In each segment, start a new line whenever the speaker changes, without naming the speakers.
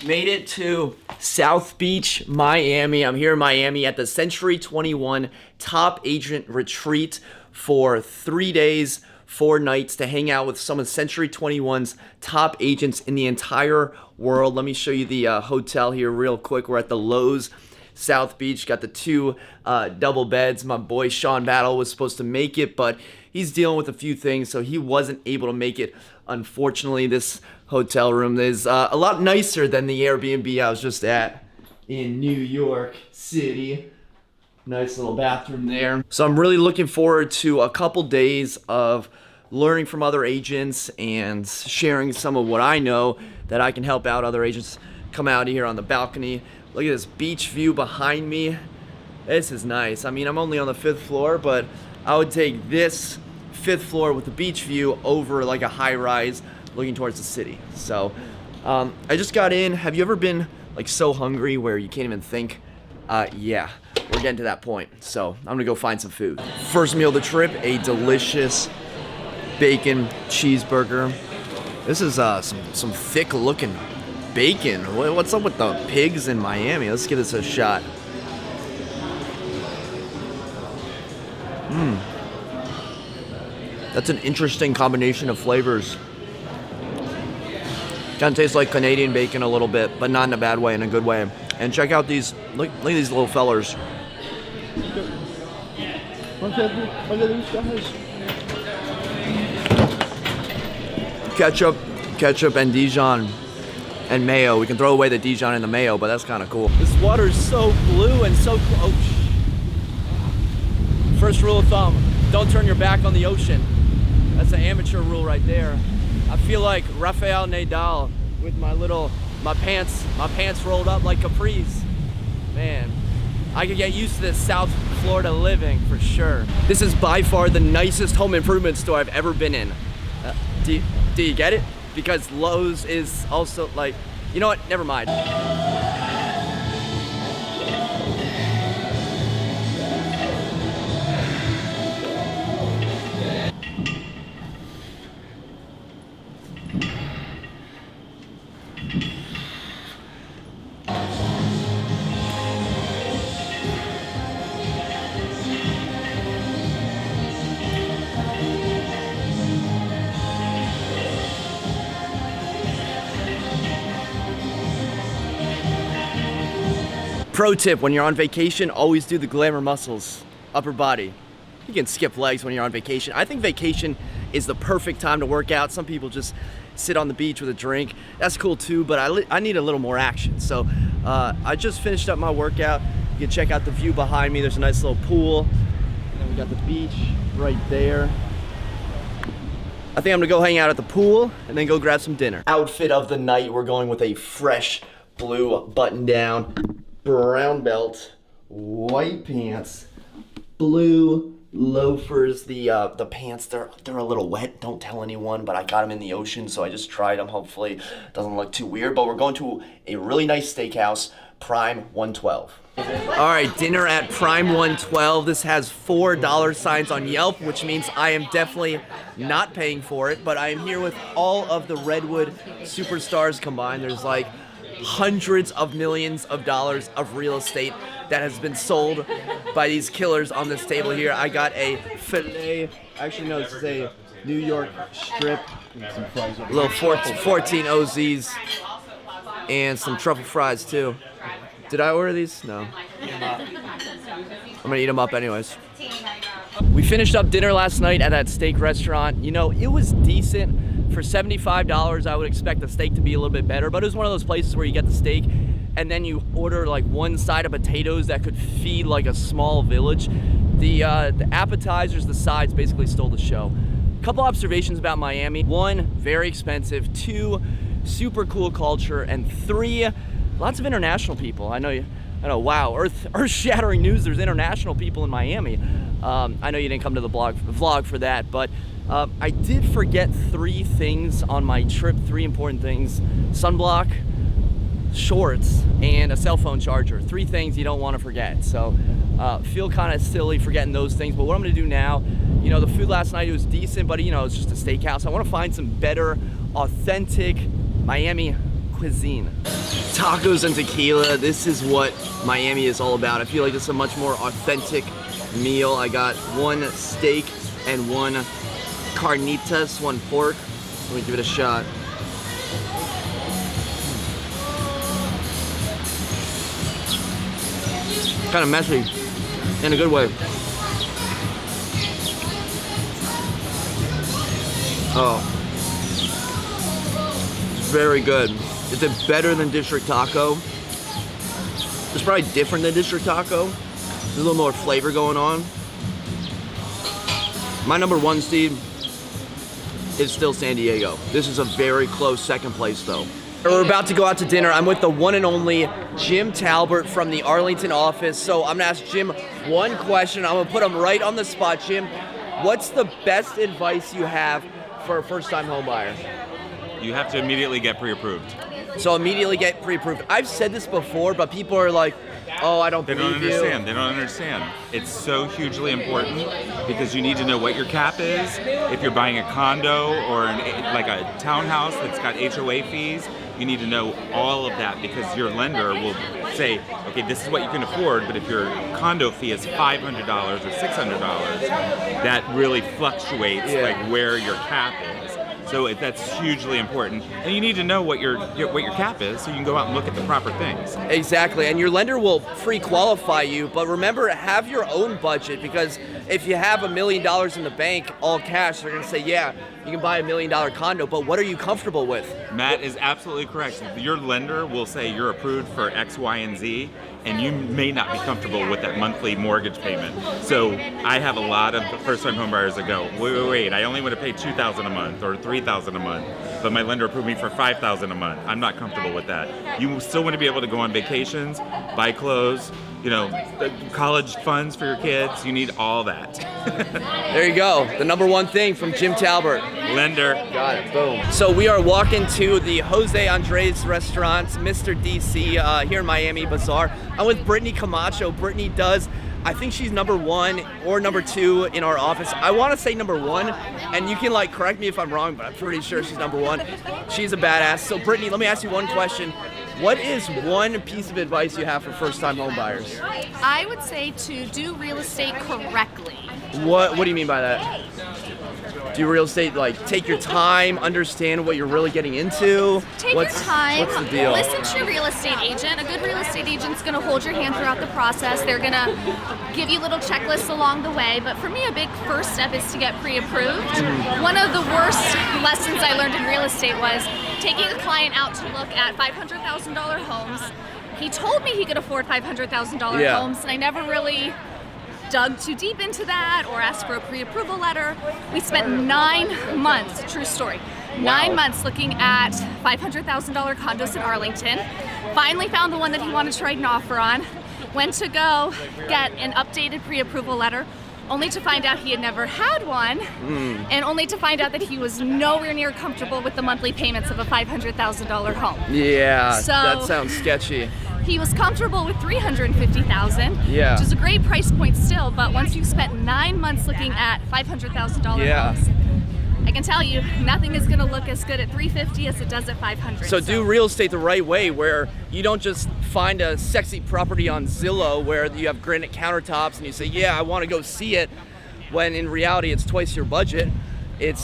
Made it to South Beach, Miami. I'm here in Miami at the Century 21 Top Agent Retreat for 3 days, 4 nights to hang out with some of Century 21's top agents in the entire world. Let me show you the hotel here real quick. We're at the Lowe's South Beach. Got the 2 double beds. My boy Sean Battle was supposed to make it, but he's dealing with a few things, so he wasn't able to make it. Unfortunately, this hotel room is a lot nicer than the Airbnb I was just at in New York City. Nice little bathroom there. So I'm really looking forward to a couple days of learning from other agents and sharing some of what I know that I can help out other agents. Come out here on the balcony. Look at this beach view behind me. This is nice. I mean, I'm only on the 5th floor, but I would take this 5th floor with the beach view over like a high rise looking towards the city. So I just got in. Have you ever been like so hungry where you can't even think? Yeah, we're getting to that point. So I'm gonna go find some food. First meal of the trip, a delicious bacon cheeseburger. This is some thick looking bacon. What's up with the pigs in Miami? Let's give this a shot. That's an interesting combination of flavors. Kind of tastes like Canadian bacon a little bit, but not in a bad way, in a good way. And check out these, look at these little fellers. Ketchup and Dijon and mayo. We can throw away the Dijon and the mayo, but that's kind of cool. This water is so blue and so cool. First rule of thumb, don't turn your back on the ocean. That's an amateur rule right there. I feel like Rafael Nadal with my pants rolled up like capris. Man, I could get used to this South Florida living for sure. This is by far the nicest home improvement store I've ever been in. Do you get it? Because Lowe's is also like, you know what? Never mind. Pro tip, when you're on vacation, always do the glamour muscles, upper body. You can skip legs when you're on vacation. I think vacation is the perfect time to work out. Some people just sit on the beach with a drink. That's cool too, but I need a little more action. So I just finished up my workout. You can check out the view behind me. There's a nice little pool. And then we got the beach right there. I think I'm gonna go hang out at the pool and then go grab some dinner. Outfit of the night, we're going with a fresh blue button down, brown belt, white pants, blue loafers. The pants, they're a little wet. Don't tell anyone, but I got them in the ocean, so I just tried them. Hopefully it doesn't look too weird, but we're going to a really nice steakhouse, Prime 112. All right, dinner at Prime 112. This has $4 signs on Yelp, which means I am definitely not paying for it, but I am here with all of the Redwood superstars combined. There's like hundreds of millions of dollars of real estate that has been sold by these killers on this table here. I got a filet, actually no, this is a New York strip, a little 14 OZs, and some truffle fries too. Did I order these? No. I'm gonna eat them up anyways. We finished up dinner last night at that steak restaurant. You know, it was decent. For $75, I would expect the steak to be a little bit better, but it was one of those places where you get the steak and then you order like one side of potatoes that could feed like a small village. The appetizers, the sides basically stole the show. Couple observations about Miami. 1, very expensive. 2, super cool culture. And 3, lots of international people. I know, wow, earth-shattering news, there's international people in Miami. I know you didn't come to the vlog for that, but I did forget 3 things on my trip, 3 important things: sunblock, shorts, and a cell phone charger. 3 things you don't want to forget. So feel kind of silly forgetting those things, but what I'm gonna do now, you know, the food last night, it was decent, but you know, it's just a steakhouse. I want to find some better, authentic Miami cuisine. Tacos and tequila, this is what Miami is all about. I feel like this is a much more authentic meal. I got one steak and one carnitas, one pork. Let me give it a shot. Kind of messy, in a good way. Oh, very good. Is it better than District Taco? It's probably different than District Taco. There's a little more flavor going on. My number one, Steve, is still San Diego. This is a very close second place, though. We're about to go out to dinner. I'm with the one and only Jim Talbert from the Arlington office. So I'm gonna ask Jim one question. I'm gonna put him right on the spot. Jim, what's the best advice you have for a first-time home buyer?
You have to immediately get pre-approved.
So immediately get pre-approved. I've said this before, but people are like, oh, I don't believe you.
They don't understand. It's so hugely important because you need to know what your cap is. If you're buying a condo or like a townhouse that's got HOA fees, you need to know all of that because your lender will say, okay, this is what you can afford, but if your condo fee is $500 or $600, that really fluctuates like where your cap is. So that's hugely important, and you need to know what your cap is, so you can go out and look at the proper things.
Exactly, and your lender will pre-qualify you. But remember, have your own budget, because if you have $1 million in the bank, all cash, they're going to say, yeah, you can buy $1 million condo. But what are you comfortable with?
Matt is absolutely correct. Your lender will say you're approved for X, Y, and Z, and you may not be comfortable with that monthly mortgage payment. So I have a lot of first-time homebuyers that go, wait, I only want to pay $2,000 a month or $3,000 a month, but my lender approved me for $5,000 a month. I'm not comfortable with that. You still want to be able to go on vacations, buy clothes, college funds for your kids. You need all that.
There you go. The number one thing from Jim Talbert.
Lender.
Got it. Boom. So we are walking to the Jose Andres restaurant, Mr. DC, here in Miami Bazaar. I'm with Brittany Camacho. Brittany does, I think she's number one or number two in our office. I want to say number one, and you can correct me if I'm wrong, but I'm pretty sure she's number one. She's a badass. So Brittany, let me ask you one question. What is one piece of advice you have for first-time home buyers?
I would say to do real estate correctly.
What do you mean by that? Do real estate, take your time, understand what you're really getting into?
Take your time.
What's the deal?
Listen to your real estate agent. A good real estate agent's going to hold your hand throughout the process. They're going to give you little checklists along the way. But for me, a big first step is to get pre-approved. One of the worst lessons I learned in real estate was taking a client out to look at $500,000 homes. He told me he could afford $500,000 homes, and I never really dug too deep into that or asked for a pre-approval letter. We spent 9 months, true story, 9 months looking at $500,000 condos in Arlington. Finally found the one that he wanted to write an offer on. Went to go get an updated pre-approval letter, only to find out he had never had one, and only to find out that he was nowhere near comfortable with the monthly payments of a $500,000 home.
Yeah,
so
that sounds sketchy.
He was comfortable with $350,000, which is a great price point still, but once you've spent 9 months looking at $500,000 homes, I can tell you, nothing is going to look as good at $350 as it does at $500.
So do real estate the right way, where you don't just find a sexy property on Zillow where you have granite countertops and you say, yeah, I want to go see it, when in reality it's twice your budget.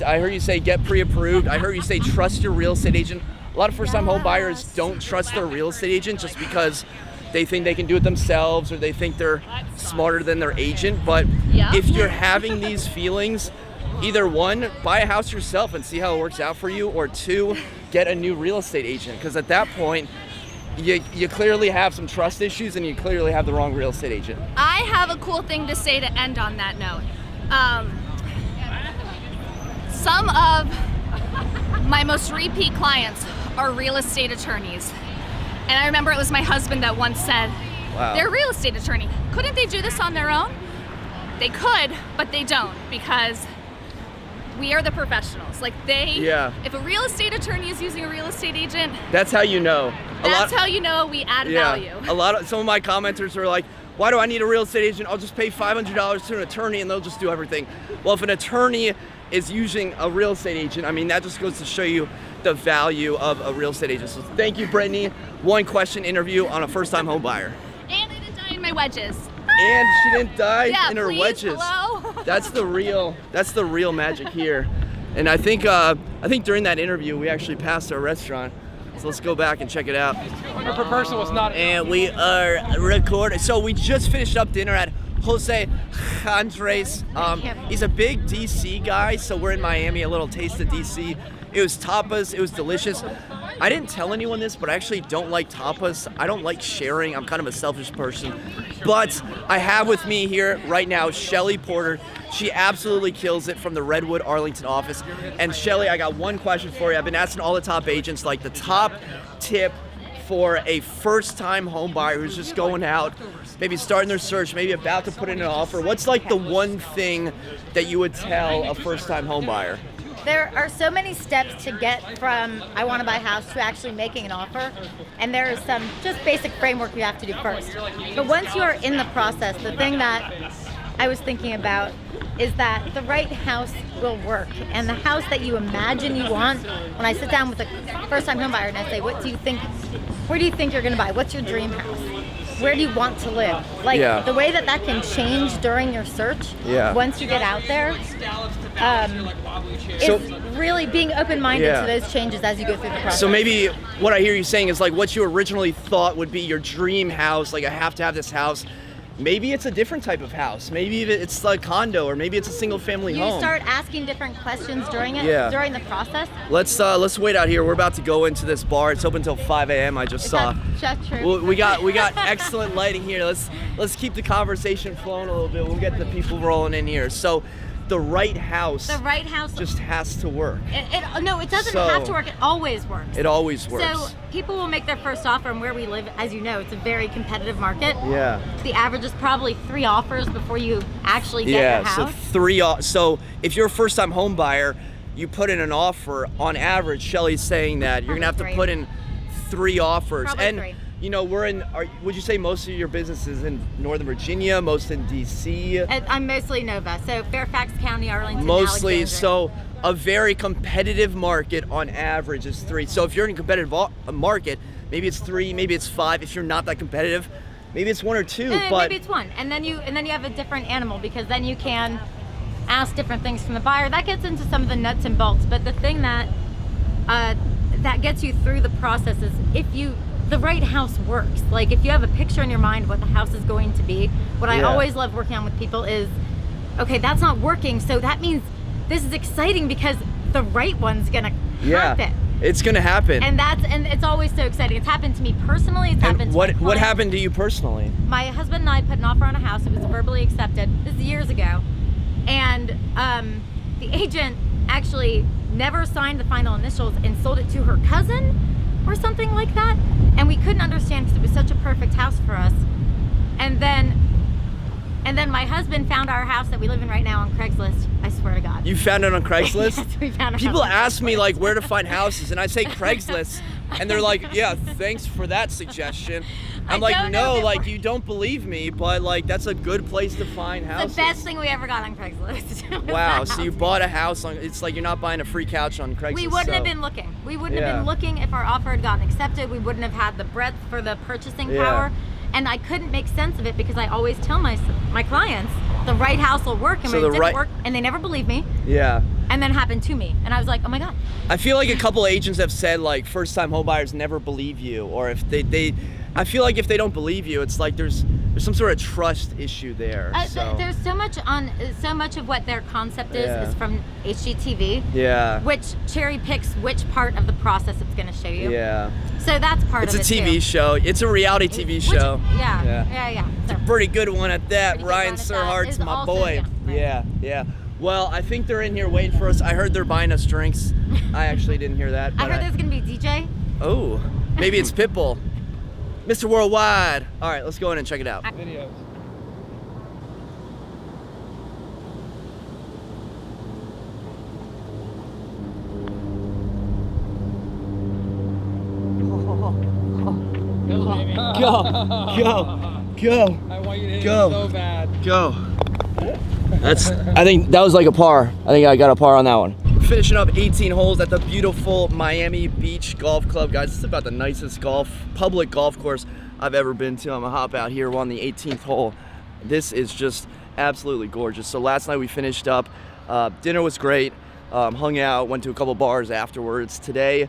I heard you say get pre-approved. I heard you say trust your real estate agent. A lot of first-time home buyers don't trust their real estate agent just because they think they can do it themselves or they think they're smarter than their agent. But if you're having these feelings, either one, buy a house yourself and see how it works out for you, or two, get a new real estate agent, because at that point, you clearly have some trust issues and you clearly have the wrong real estate agent.
I have a cool thing to say to end on that note. Some of my most repeat clients are real estate attorneys. And I remember it was my husband that once said, they're a real estate attorney. Couldn't they do this on their own? They could, but they don't, because we are the professionals. If a real estate attorney is using a real estate agent,
that's how you know.
That's how you know we add value.
Some of my commenters are like, why do I need a real estate agent? I'll just pay $500 to an attorney and they'll just do everything. Well, if an attorney is using a real estate agent, I mean, that just goes to show you the value of a real estate agent. So thank you, Brittany. One question interview on a first-time home buyer.
And I didn't die in my wedges.
And she didn't die
Yeah,
in her
please,
wedges.
hello?
That's the real magic here. And I think during that interview we actually passed our restaurant. So let's go back and check it out.
Per person was not.
And we are recording. So we just finished up dinner at Jose Andres. He's a big DC guy, so we're in Miami, a little taste of DC. It was tapas, it was delicious. I didn't tell anyone this, but I actually don't like tapas. I don't like sharing, I'm kind of a selfish person. But I have with me here right now Shelly Porter. She absolutely kills it from the Redwood, Arlington office. And Shelly, I got one question for you. I've been asking all the top agents, like the top tip for a first-time home buyer who's just going out, maybe starting their search, maybe about to put in an offer. What's like the one thing that you would tell a first-time home buyer?
There are so many steps to get from I want to buy a house to actually making an offer, and there is some just basic framework you have to do first. But once you are in the process, the thing that I was thinking about is that the right house will work, and the house that you imagine you want. When I sit down with a first-time home buyer and I say, "What do you think? Where do you think you're going to buy? What's your dream house? Where do you want to live?" Like the way that can change during your search. Once you get out there, is really being open-minded to those changes as you go through the process.
So maybe what I hear you saying is like what you originally thought would be your dream house, like I have to have this house. Maybe it's a different type of house. Maybe it's a condo, or maybe it's a single-family home.
You start asking different questions during the process.
Let's wait out here. We're about to go into this bar. It's open until 5 a.m. I just saw.
That's true.
We got excellent lighting here. Let's keep the conversation flowing a little bit. We'll get the people rolling in here. So, the right house just has to work.
No, it doesn't have to work. It always works.
It always works.
So people will make their first offer, and where we live, as you know, it's a very competitive market.
Yeah.
The average is probably 3 offers before you actually get your house.
So if you're a first-time home buyer, you put in an offer. On average, Shelly's saying that you're gonna have to put in 3 offers.
Probably 3.
You know, would you say most of your business is in Northern Virginia, most in DC?
I'm mostly Nova, so Fairfax County, Arlington,
Mostly,
Alexandria.
so a very competitive market on average is 3. So if you're in a competitive market, maybe it's 3, maybe it's 5. If you're not that competitive, maybe it's 1 or 2. But
maybe it's 1, and then you have a different animal, because then you can ask different things from the buyer. That gets into some of the nuts and bolts, but the thing that gets you through the process is the right house works. Like if you have a picture in your mind of what the house is going to be, what I always love working on with people is, okay, that's not working, so that means this is exciting because the right one's gonna happen.
It's gonna happen.
And it's always so exciting. It's happened to me personally. It's happened to my clients.
What happened to you personally?
My husband and I put an offer on a house. It was verbally accepted. This is years ago, and the agent actually never signed the final initials and sold it to her cousin or something like that, and we couldn't understand because it was such a perfect house for us. And then my husband found our house that we live in right now on Craigslist. I swear to God.
You found it on Craigslist?
Yes, we found our
People
house on
ask me like where to find houses, and I say Craigslist, and they're like, "Yeah, thanks for that suggestion." I'm like, "No, like you don't believe me, but like that's a good place to find houses."
The best thing we ever got on Craigslist.
Wow, so you bought a house on, it's like you're not buying a free couch on Craigslist.
We wouldn't have been looking. We wouldn't have been looking if our offer had gotten accepted. We wouldn't have had the breadth for the purchasing power. And I couldn't make sense of it because I always tell my clients the right house will work, and when it didn't work, and they never believe me. Yeah. And then it happened to me, and I was like, oh my God.
I feel like a couple agents have said like first-time homebuyers never believe you, or if I feel like if they don't believe you, it's like there's some sort of trust issue there.
There's so much of what their concept is from HGTV.
Yeah.
Which cherry picks which part of the process it's going to show you.
Yeah.
So that's part of it.
It's a TV show. It's a reality TV show.
Yeah.
It's a pretty good one at that. Ryan Serhart's my boy. Yeah. Well, I think they're in here waiting for us. I heard they're buying us drinks. I actually didn't hear that.
I heard there's going to be a DJ.
Oh, maybe it's Pitbull. Mr. Worldwide. All right, let's go in and check it out.
Videos.
Go.
I want you to hit
Go.
it so bad.
Go. I think that was like a par. I think I got a par on that one. finishing up 18 holes at the beautiful Miami Beach Golf Club. Guys, this is about the nicest public golf course I've ever been to. I'm gonna hop out here. We're on the 18th hole. This is just absolutely gorgeous. So last night we finished up. Dinner was great. Hung out, went to a couple bars afterwards. Today,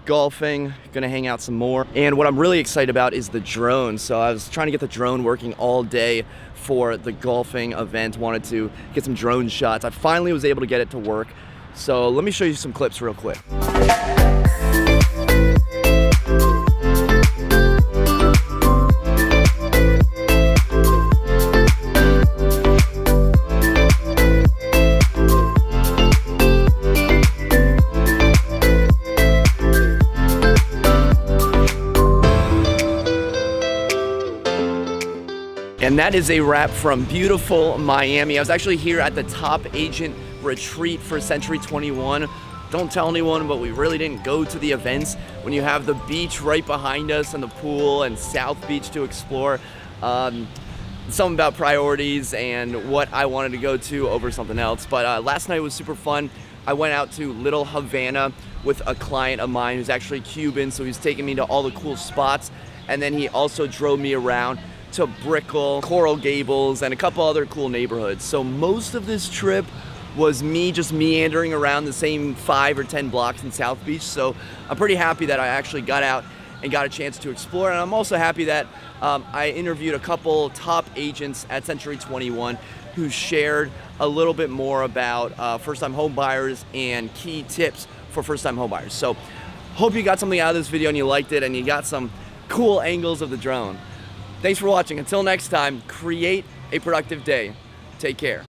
golfing, gonna hang out some more. And what I'm really excited about is the drone. So I was trying to get the drone working all day for the golfing event. Wanted to get some drone shots. I finally was able to get it to work. So let me show you some clips real quick. And that is a wrap from beautiful Miami. I was actually here at the top agent retreat for Century 21. Don't tell anyone, but we really didn't go to the events. When you have the beach right behind us and the pool and South Beach to explore, something about priorities and what I wanted to go to over something else. But last night was super fun. I went out to Little Havana with a client of mine who's actually Cuban, so he's taking me to all the cool spots. And then he also drove me around to Brickell, Coral Gables, and a couple other cool neighborhoods. So most of this trip was me just meandering around the same 5 or 10 blocks in South Beach. So I'm pretty happy that I actually got out and got a chance to explore. And I'm also happy that I interviewed a couple top agents at Century 21 who shared a little bit more about first-time home buyers and key tips for first-time home buyers. So hope you got something out of this video and you liked it and you got some cool angles of the drone. Thanks for watching. Until next time, create a productive day. Take care.